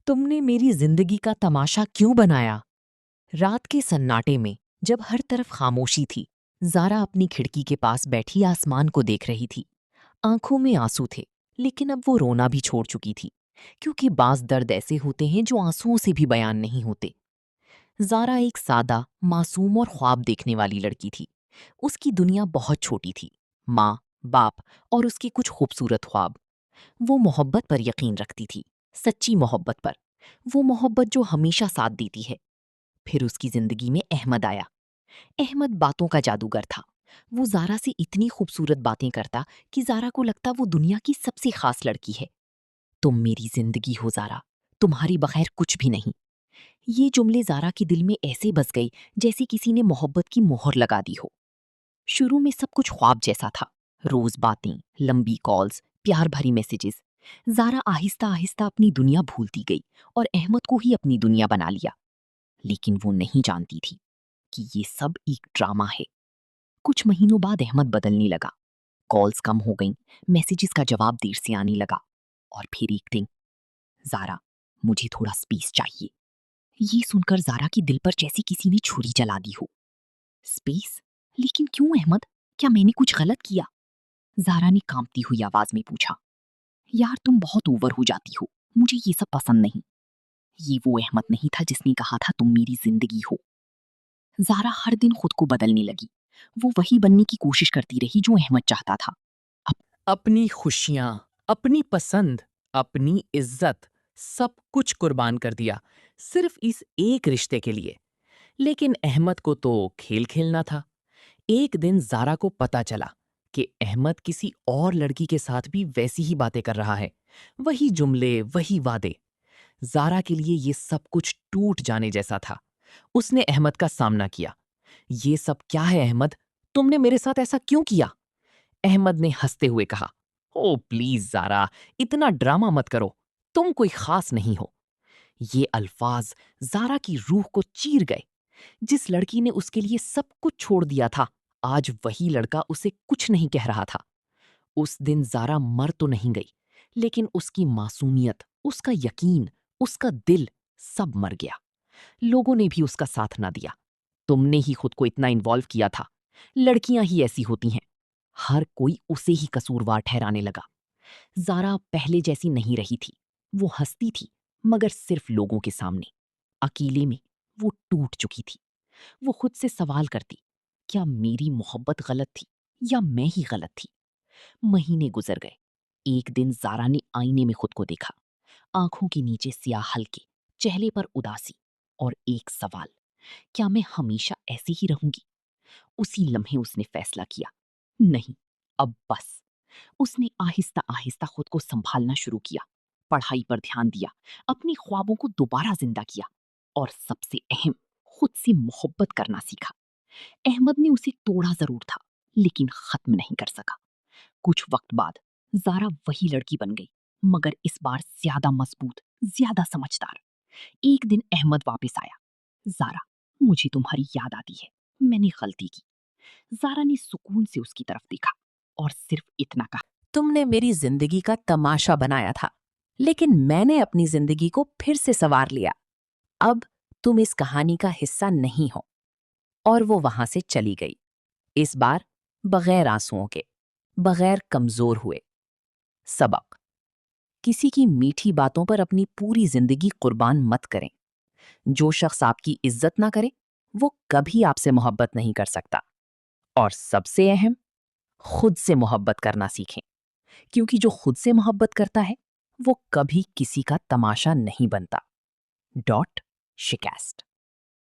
तुमने मेरी जिंदगी का तमाशा क्यों बनाया? रात के सन्नाटे में, जब हर तरफ खामोशी थी, ज़ारा अपनी खिड़की के पास बैठी आसमान को देख रही थी। आंखों में आंसू थे, लेकिन अब वो रोना भी छोड़ चुकी थी, क्योंकि बाज़ दर्द ऐसे होते हैं जो आंसुओं से भी बयान नहीं होते। ज़ारा एक सादा, मासूम और ख्वाब देखने वाली लड़की थी। उसकी दुनिया बहुत छोटी थी। माँ, बाप और उसके कुछ खूबसूरत ख्वाब। वो मोहब्बत पर यकीन रखती थी, सच्ची मोहब्बत पर। वो मोहब्बत जो हमेशा साथ देती है। फिर उसकी जिंदगी में अहमद आया। अहमद बातों का जादूगर था। वो ज़ारा से इतनी खूबसूरत बातें करता कि ज़ारा को लगता वो दुनिया की सबसे खास लड़की है। तुम मेरी जिंदगी हो ज़ारा, तुम्हारी बगैर कुछ भी नहीं। ये जुमले ज़ारा के दिल में ऐसे बस गए जैसे किसी ने मोहब्बत की मोहर लगा दी हो। शुरू में सब कुछ ख्वाब जैसा था। रोज बातें, लंबी कॉल्स, प्यार भरी मैसेजेस। ज़ारा आहिस्ता आहिस्ता अपनी दुनिया भूलती गई और अहमद को ही अपनी दुनिया बना लिया। लेकिन वो नहीं जानती थी कि ये सब एक ड्रामा है। कुछ महीनों बाद अहमद बदलने लगा। कॉल्स कम हो गईं, मैसेजेस का जवाब देर से आने लगा। और फिर एक दिन, ज़ारा, मुझे थोड़ा स्पेस चाहिए। ये सुनकर ज़ारा की दिल पर जैसे किसी ने छुरी चला दी हो। स्पेस? लेकिन क्यों अहमद? क्या मैंने कुछ गलत किया? ज़ारा ने कांपती हुई आवाज में पूछा। यार, तुम बहुत ओवर हो जाती हो। मुझे ये सब पसंद नहीं। ये वो अहमद नहीं था जिसने कहा था तुम मेरी जिंदगी हो। ज़ारा हर दिन खुद को बदलने लगी। वो वही बनने की कोशिश करती रही जो अहमद चाहता था। अपनी खुशियां, अपनी पसंद, अपनी इज्जत, सब कुछ कुर्बान कर दिया सिर्फ इस एक रिश्ते के लिए। लेकिन अहमद को तो खेल खेलना था। एक दिन ज़ारा को पता चला कि अहमद किसी और लड़की के साथ भी वैसी ही बातें कर रहा है। वही जुमले, वही वादे। ज़ारा के लिए ये सब कुछ टूट जाने जैसा था। उसने अहमद का सामना किया। ये सब क्या है अहमद? तुमने मेरे साथ ऐसा क्यों किया? अहमद ने हंसते हुए कहा, ओ प्लीज ज़ारा, इतना ड्रामा मत करो। तुम कोई खास नहीं हो। ये अल्फाज ज़ारा की रूह को चीर गए। जिस लड़की ने उसके लिए सब कुछ छोड़ दिया था, आज वही लड़का उसे कुछ नहीं कह रहा था। उस दिन ज़ारा मर तो नहीं गई, लेकिन उसकी मासूमियत, उसका यकीन, उसका दिल, सब मर गया। लोगों ने भी उसका साथ ना दिया। तुमने ही खुद को इतना इन्वॉल्व किया था। लड़कियां ही ऐसी होती हैं। हर कोई उसे ही कसूरवार ठहराने लगा। ज़ारा पहले जैसी नहीं रही थी। वो हंसती थी, मगर सिर्फ लोगों के सामने। अकेले में वो टूट चुकी थी। वो खुद से सवाल करती, क्या मेरी मोहब्बत गलत थी या मैं ही गलत थी? महीने गुजर गए। एक दिन ज़ारा ने आईने में खुद को देखा। आंखों के नीचे सियाह हल्के, चेहरे पर उदासी और एक सवाल, क्या मैं हमेशा ऐसे ही रहूंगी? उसी लम्हे उसने फैसला किया, नहीं, अब बस। उसने आहिस्ता आहिस्ता खुद को संभालना शुरू किया। पढ़ाई पर ध्यान दिया, अपने ख्वाबों को दोबारा जिंदा किया और सबसे अहम, खुद से मोहब्बत करना सीखा। अहमद ने उसे तोड़ा जरूर था, लेकिन खत्म नहीं कर सका। कुछ वक्त बाद ज़ारा वही लड़की बन गई, मगर इस बार ज्यादा मजबूत, ज्यादा समझदार। एक दिन अहमद वापस आया। ज़ारा, मुझे तुम्हारी याद आती है, मैंने गलती की। ज़ारा ने सुकून से उसकी तरफ देखा और सिर्फ इतना कहा, तुमने मेरी जिंदगी का तमाशा बनाया था, लेकिन मैंने अपनी जिंदगी को फिर से संवार लिया। अब तुम इस कहानी का हिस्सा नहीं हो। और वो वहां से चली गई। इस बार बगैर आंसुओं के, बगैर कमजोर हुए। सबक: किसी की मीठी बातों पर अपनी पूरी जिंदगी कुर्बान मत करें। जो शख्स आपकी इज्जत ना करे, वो कभी आपसे मोहब्बत नहीं कर सकता। और सबसे अहम, खुद से मोहब्बत करना सीखें, क्योंकि जो खुद से मोहब्बत करता है, वो कभी किसी का तमाशा नहीं बनता। डॉट शिकास्ट।